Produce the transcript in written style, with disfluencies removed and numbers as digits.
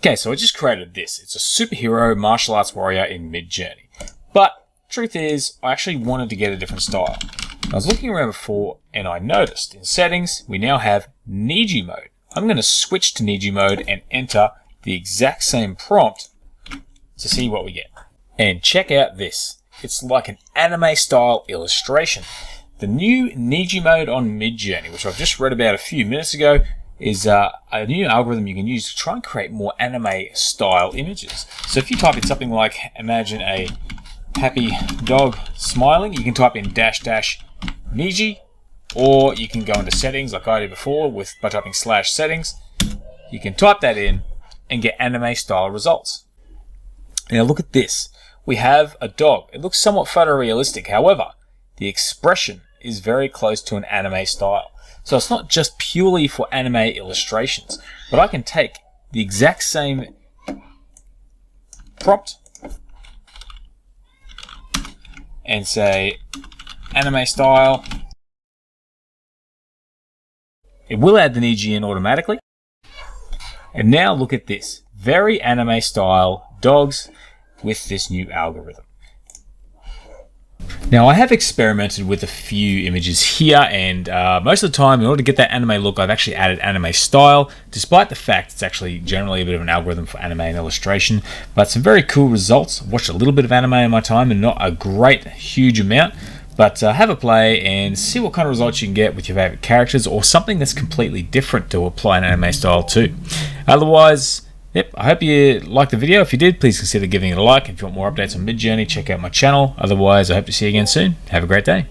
Okay, so I just created this. It's a superhero martial arts warrior in Midjourney. But truth is, I actually wanted to get a different style. I was looking around before and I noticed in settings, we now have Niji mode. I'm going to switch to Niji mode and enter the exact same prompt to see what we get. And check out this. It's like an anime style illustration. The new Niji mode on Midjourney, which I've just read about a few minutes ago, is a new algorithm you can use to try and create more anime style images. So if you type in something like, imagine a happy dog smiling, you can type in -- Niji, or you can go into settings like I did before by typing /settings. You can type that in and get anime style results. Now look at this. We have a dog. It looks somewhat photorealistic. However, the expression is very close to an anime style. So it's not just purely for anime illustrations, but I can take the exact same prompt and say anime style. It will add the Niji in automatically. And now look at this. Very anime style dogs with this new algorithm. Now I have experimented with a few images here, and most of the time in order to get that anime look, I've actually added anime style, despite the fact it's actually generally a bit of an algorithm for anime and illustration. But some very cool results. I've watched a little bit of anime in my time and not a great huge amount, but have a play and see what kind of results you can get with your favorite characters or something that's completely different to apply an anime style to. Otherwise, yep, I hope you liked the video. If you did, please consider giving it a like. If you want more updates on Midjourney, check out my channel. Otherwise, I hope to see you again soon. Have a great day.